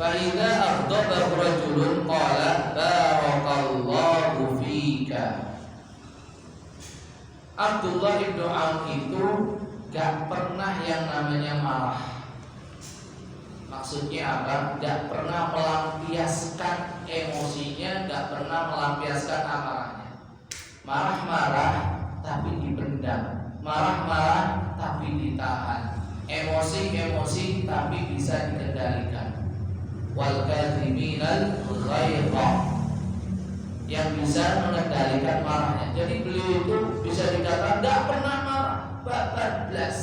Fa idza aghdaba rajulun qala barakallahu fika. Abdullah bin Auf itu gak pernah yang namanya marah. Maksudnya apa? Gak pernah melampiaskan emosinya, gak pernah melampiaskan amarahnya. Marah-marah tapi dipendam, marah-marah tapi ditahan, emosi-emosi tapi bisa dikendalikan. Wal kadhiminal ghaidha, yang bisa mengendalikan marahnya. Jadi beliau itu bisa dikatakan tidak pernah marah, bablas.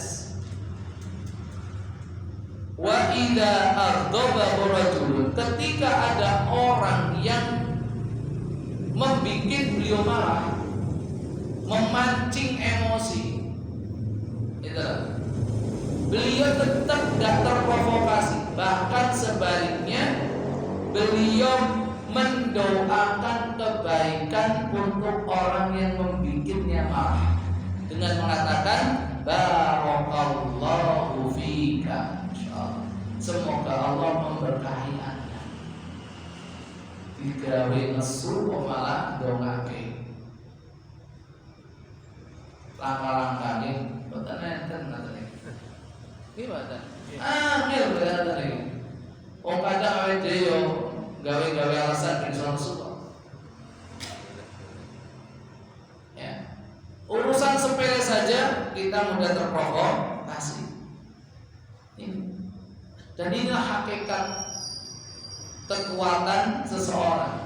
Wa idza aghdaba rajulun, ketika ada orang yang membuat beliau marah, memancing emosi, itu beliau tetap tidak terprovokasi. Bahkan sebaliknya, beliau mendoakan kebaikan untuk orang yang membuatnya marah dengan mengatakan barakallahu fika, semoga Allah memberkahi Anda. Digawe nesu malah dongake. Langkah-langkahnya boten enten ngoten iki. Nggih boten. Angel boten iki. Wong kadang awake dhewe yo gawe-gawe alasan ben suka. Ya. Urusan sepele saja kita mudah terprovokasi. Dan inilah hakikat kekuatan seseorang.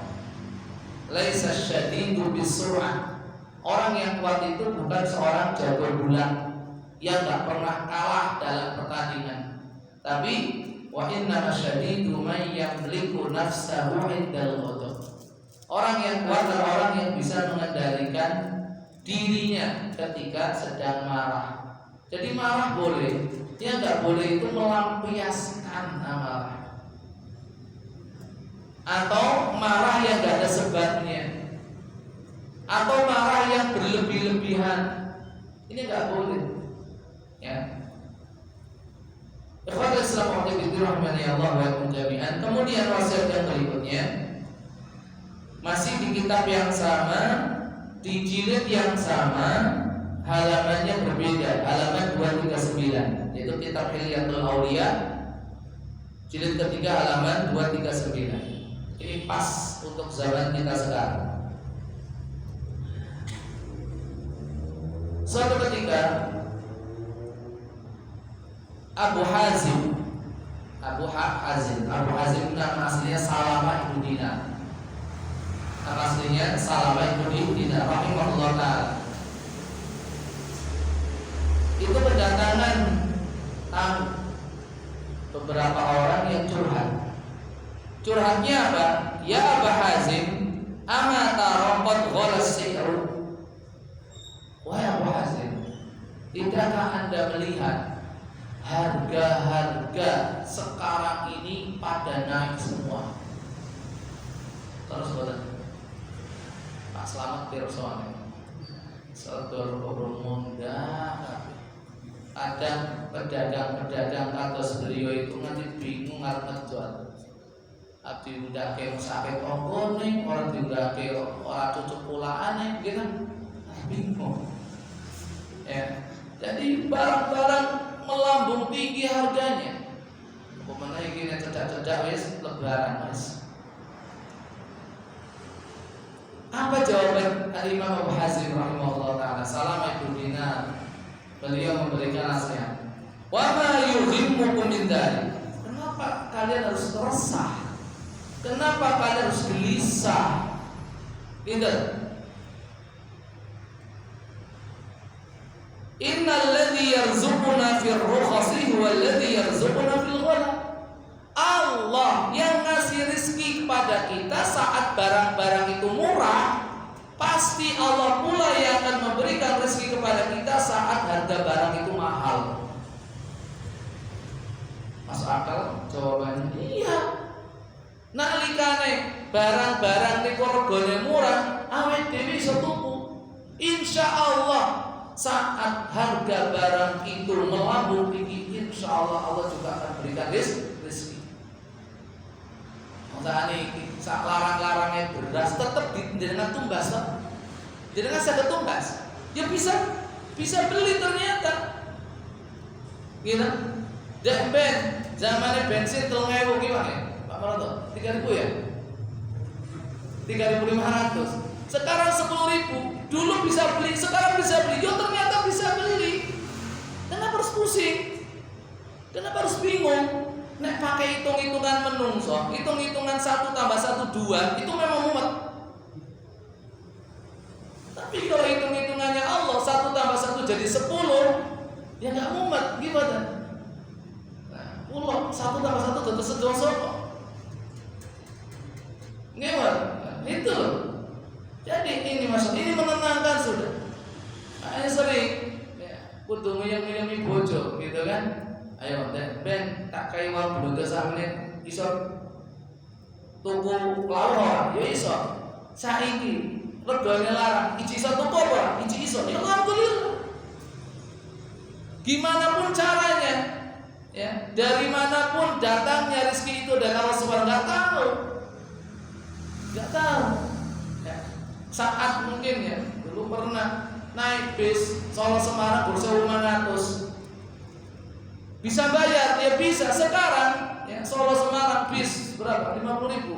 Laisa syadidu bisur'ah. Orang yang kuat itu bukan seorang jago bulat yang tak pernah kalah dalam pertandingan. Tapi wa inna masyadidu man yamliku nafsahu indal ghadab. Orang yang kuat adalah orang yang bisa mengendalikan dirinya ketika sedang marah. Jadi marah boleh, dia nggak boleh itu melampiaskan amarah atau marah yang nggak ada sebabnya, atau marah yang berlebih-lebihan. Ini nggak boleh, ya. Ikhwatul Islam wa rahimani Allah wa yakum jami'an. Kemudian wasiat yang berikutnya masih di kitab yang sama, di jilid yang sama, halamannya berbeda, halaman 239, yaitu kitab Hilyatul Auliya, jilid ketiga halaman 239. Ini pas untuk zaman kita sekarang. Suatu ketika Abu Hazim nama aslinya Salamah ibn Dinar. Nama aslinya Salamah ibn Dinar rahimahullah ta'ala. Itu kedatangan beberapa orang yang curhat. Curhatnya apa? Ya Abu Hazim, ama taraqad ghalas si'ru. Wahai Abu Hazim, tidakkah Anda melihat harga-harga sekarang ini pada naik semua? Terus boten. Pak Slamet pirsa sedulur munggah. Ada pedagang-pedagang kados beliau itu nanti bingung arep ngejual. Abdi undake sakit ongkone, orang diundake ora cucuk pulaane, gitu. Bingung. Ya. Jadi barang-barang melambung tinggi harganya. Pemana iki nek cedak-cedak wis lebaran wis. Apa jawaban Al-Imam Abu Hazim rahimahullah ta'ala? Salamah ibn Dinar. Beliau memberikan nasihat. Wa ma yuhimmukum min dzalik. Kenapa kalian harus resah? Kenapa kalian harus gelisah? Ingat. Innal ladzi yarzuquna fir rukhasi huwa alladzi yarzuquna fil ghala. Allah yang ngasih rezeki kepada kita saat barang-barang itu murah, pasti Allah pula yang akan memberikan rezeki kepada kita saat harga barang itu mahal. Masuk akal jawabannya? Iya. Nalikane barang-barang niku regane murah, awake dhewe iso tuku. Insyaallah saat harga barang itu melambung tinggi, insyaallah Allah juga akan berikan rezeki. Sak larang-larangnya beras tetap dengan tumbas toh. Jenengan saged tumbas. Ya bisa beli ternyata. Gitu. Dek ben zamannya bensin 3.000 gimana? Pak Maroto, 3.000 ya? 3.500. Sekarang 10.000. Dulu bisa beli, sekarang bisa beli. Yo ternyata bisa beli. Kenapa harus pusing? Kenapa harus bingung? Nek pakai hitung-hitungan menungso, hitung-hitungan 1 tambah 1 2, itu memang mumet. Tapi kalau hitung-hitungannya Allah 1 tambah 1 jadi 10, ya nggak mumet, gimana? Nah, 1 tambah 1 tentu sedoso kok. Gimana? Nah, itu loh. Jadi ini maksud ini menenangkan sudah. Nah, sering ya, kudu nguyang-nguyang bojo gitu kan. Ayo ben tak kaya uang belum sak menit iso tuku lauk ya iso. Saiki regane larang, iki iso tuku apa? Iki iso. Ya alhamdulillah. Gimana pun caranya, ya dari manapun datangnya rezeki itu dari Allah Subhanahu nggak tahu. Ya, saat mungkin ya dulu pernah naik bis Solo Semarang 1.500. Bisa bayar, ya bisa. Sekarang ya Solo Semarang bis berapa? 50.000.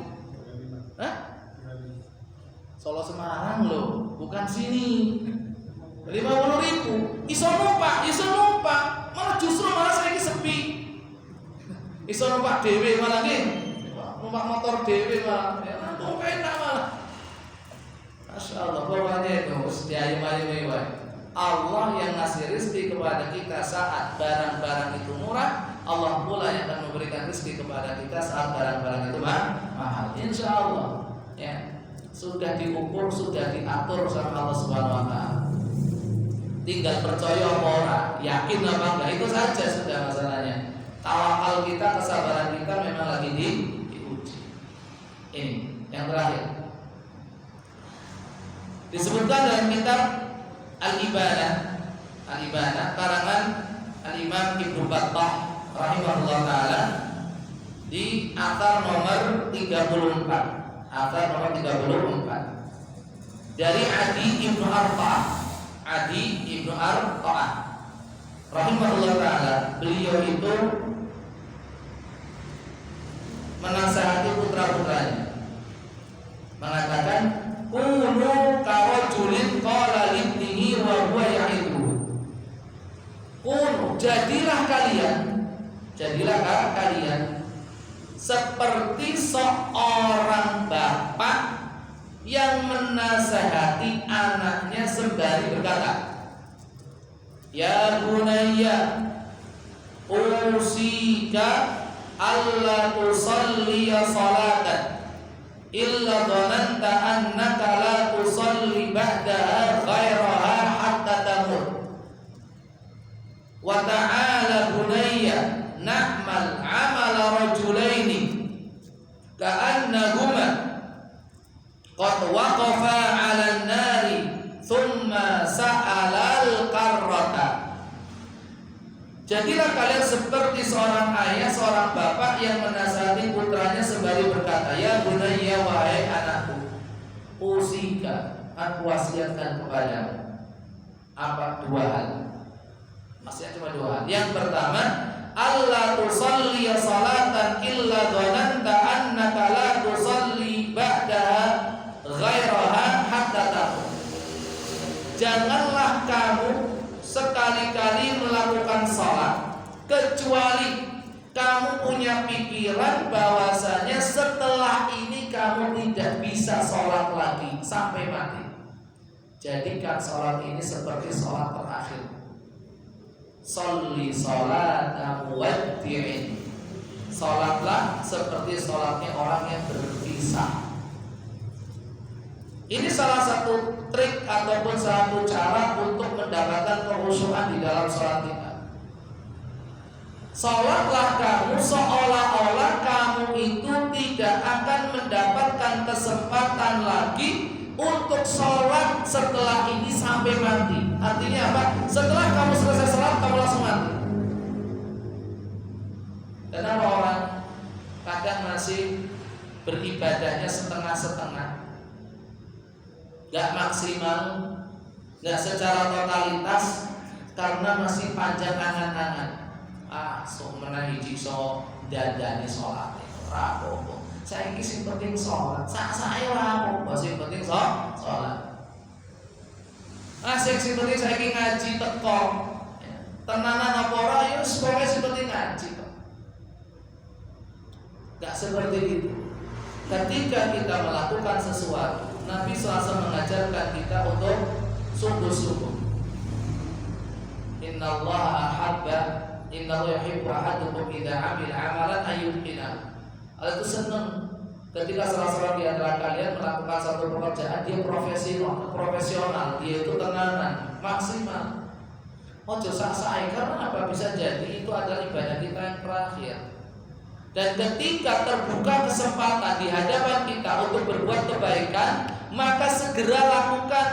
Hah? Solo Semarang loh, bukan sini. 50.000. Iso numpak. Malah justru saya ini sepi. Iso numpak dhewe malah nggih. Numpak motor dhewe malah. Ya langsung enak malah. Masya Allah, pokoknya itu mesti ayam-ayam wae. Allah yang ngasih rezeki kepada kita saat barang-barang itu murah, Allah pula yang akan memberikan rezeki kepada kita saat barang-barang itu mahal. Insya Allah, ya sudah diukur, sudah diatur sama Allah Subhanahu Wa Taala. Tinggal percaya apa ora, yakin apa enggak, itu saja sudah masalahnya. Tawakal kita, kesabaran kita memang lagi diuji. Ini yang terakhir disebutkan dalam kitab Al-Ibadah karangan Al-Imam Ibnu Battah rahimahullah taala di athar nomor 34. Dari Adi Ibnu Arqa'ah rahimahullah taala, beliau itu menasihati putra-putranya mengatakan kunu karajulin qala libnihi wa huwa ya'idu. Kunu, jadilah kalian seperti seorang bapak yang menasihati anaknya sembari berkata, ya bunayya usika alla tusalliya salatan illa dhananta annaka la tusalli ba'daha ghairaha hatta tamut. Wa ta'ala bunayya na'mal 'amala rajulaini ka'annahuma qad waqafa 'alan nari thumma sa'alal qarrata. Jadilah kalian seperti seorang ayah, seorang bapak yang menasihati putranya sembari berkata, ya bunayya, wahai anakku, usika, aku wasiatkan kepadamu apa? 2 hal. Maksudnya cuma 2 hal. Yang pertama, alla tusalli salatan illa dhananta annaka la tusalli ba'daha ghairaha hatta tamut. Janganlah kamu sekali-kali melakukan salat kecuali kamu punya pikiran bahwasanya setelah ini kamu tidak bisa salat lagi sampai mati. Jadikan salat ini seperti salat terakhir. Sholli salata muwaddi'in. Salatlah seperti salatnya orang yang berpisah. Ini salah satu trik ataupun satu cara untuk mendapatkan kekhusyuan di dalam sholat kita. Sholatlah kamu seolah-olah kamu itu tidak akan mendapatkan kesempatan lagi untuk sholat setelah ini sampai mati. Artinya apa? Setelah kamu selesai sholat, kamu langsung mati. Kenapa orang kadang masih beribadahnya setengah-setengah, gak maksimal, gak secara totalitas, karena masih panjang angan-angan. Sok menahi hiji sok dandani sholat rapopo. Saiki sing penting sholat. Saya rapopo, sing penting sholat. Sing penting saiki ngaji teko. Tenanan apa ora ya pokoke sing penting ngaji kok. Gak seperti itu. Ketika kita melakukan sesuatu, Nabi SAW mengajarkan kita untuk sungguh-sungguh. Innallaha ahabba innahu yuhibbu ahadukum idza 'amila 'amalan ayyuhina. Allah itu senang ketika salah seorang di antara kalian melakukan satu pekerjaan, dia profesional, dia itu tenanan, maksimal. Ojo sak-sae, karena apa? Bisa jadi itu adalah ibadah kita yang terakhir. Dan ketika terbuka kesempatan di hadapan kita untuk berbuat kebaikan, maka segera lakukan.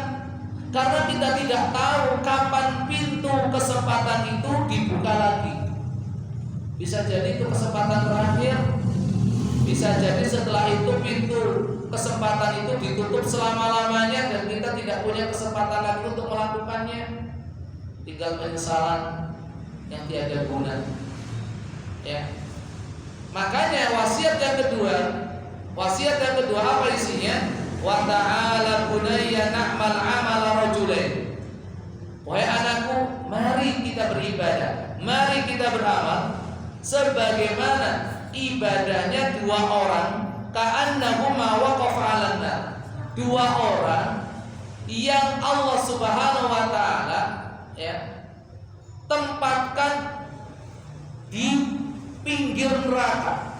Karena kita tidak tahu kapan pintu kesempatan itu dibuka lagi. Bisa jadi itu kesempatan terakhir, bisa jadi setelah itu pintu kesempatan itu ditutup selama-lamanya dan kita tidak punya kesempatan lagi untuk melakukannya. Tinggal penyesalan yang tiada guna. Ya. Makanya wasiat yang kedua apa isinya? Wa ta'ala bunayya na'mal 'amala rajulain. Wahai anakku, mari kita beribadah, mari kita beramal sebagaimana ibadahnya dua orang, ka'annahuma waqafa 'alan nar. Dua orang yang Allah Subhanahu wa taala tempatkan di pinggir neraka.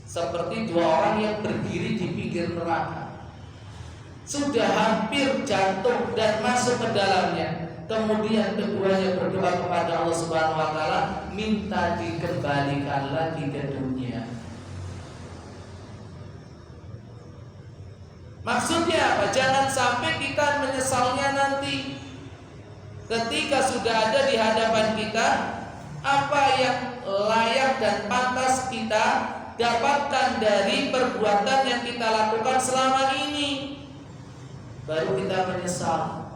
Seperti dua orang yang berdiri di pinggir neraka, sudah hampir jatuh dan masuk ke dalamnya. Kemudian keduanya berdoa kepada Allah Subhanahu wa taala, minta dikembalikan lagi ke dunia. Maksudnya apa? Jangan sampai kita menyesalnya nanti. Ketika sudah ada di hadapan kita apa yang layak dan pantas kita dapatkan dari perbuatan yang kita lakukan selama ini, baru kita menyesal.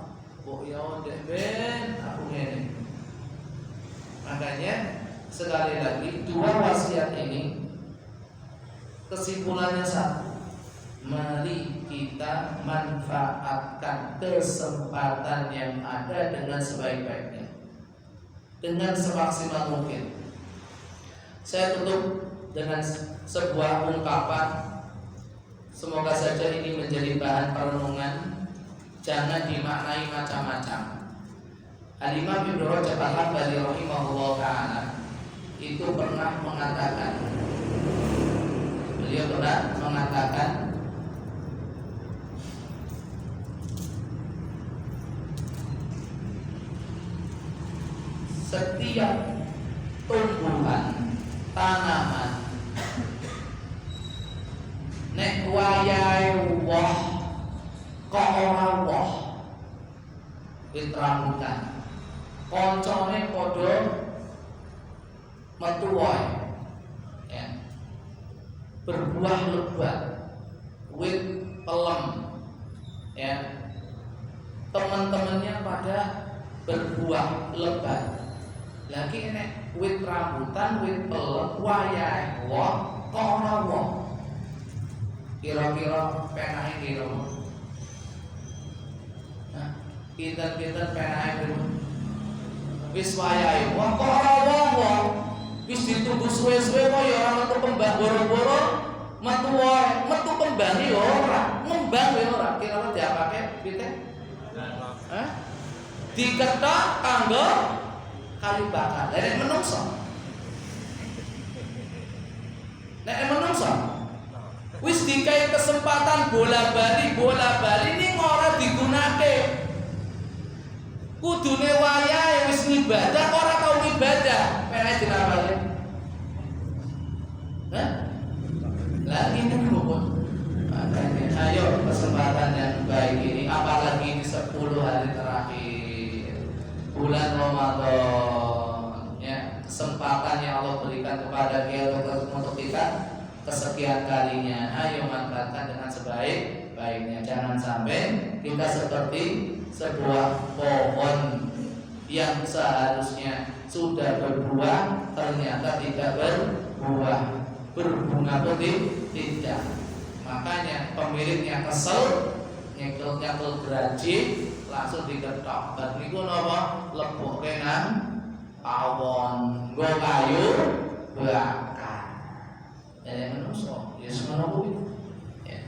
Oh ya udah ben, aku ngene. Makanya sekali lagi dua wasiat ini kesimpulannya satu. Mari kita manfaatkan kesempatan yang ada dengan sebaik-baiknya, dengan semaksimal mungkin. Saya tutup dengan sebuah ungkapan, semoga saja ini menjadi bahan perenungan, jangan dimaknai macam-macam. Al-Imam Ibnu Rajab Al-Hambali rahimahullah ta'ala itu pernah mengatakan, beliau pernah mengatakan, setiap tumbuhan, tanaman nek wayahe woh kok ora woh, wit rambutan koncone padha metu wae, ya, berbuah lebat, wit pelem, ya, teman-temannya pada berbuah lebat. Lagi nek wit rambutan, wit pelem, wayahe woh kok ora woh, kira-kira penahe kira. Nah, pinten-pinten penahe kira. Wis wayahe woh kok ora woh, wis ditunggu suwe-suwe kok ya ora metu kembang boro-boro, metu wae, metu kembange ya ora, ngembang ya ora. Kira-kira diapake pinten? Diketok kanggo kayu bakar. Nek menungso wis dikai kesempatan bola-bali ning ora digunakake. Kudune wayahe wis ngibadah ora tau ngibadah, penak dirapalke. Lagi nunggu. Makanya ayo kesempatan yang baik ini, apalagi di 10 hari terakhir bulan Ramadan, ya, kesempatan yang Allah berikan kepada kita untuk kita kesekian kalinya, ayo manfaatkan dengan sebaik-baiknya. Jangan sampai kita seperti sebuah pohon yang seharusnya sudah berbuah ternyata tidak berbuah, berbunga pun tidak. Makanya pemiliknya kesel, nyekel geraji, langsung diketok. Dan niku napa lebok kenang pawon, nggo kayu bakar. Dan menungso, ya semono kuwi. Ya.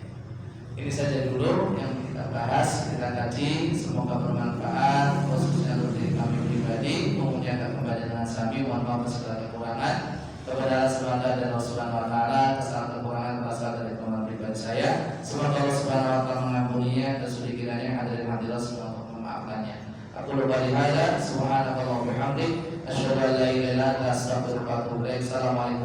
Ini saja dulu yang kita bahas, kita kaji, semoga bermanfaat khususnya untuk diri kami pribadi, mengucapkan kembali dengan sami, mohon maaf segala kekurangan. Kepada Allah Subhanahu dan Allah Subhanahu wa taala, kesalahan kekurangan berasal dari kelemahan pribadi saya. Semoga Allah Subhanahu wa taala mengampuninya dan sedikitnya yang ada di hati Allah Subhanahu wa taala memaafkannya. Aku lupa dihadap, subhanallahi wa bihamdihi, asyhadu an la ilaha illa anta, astaghfiruka wa atubu ilaik. Assalamualaikum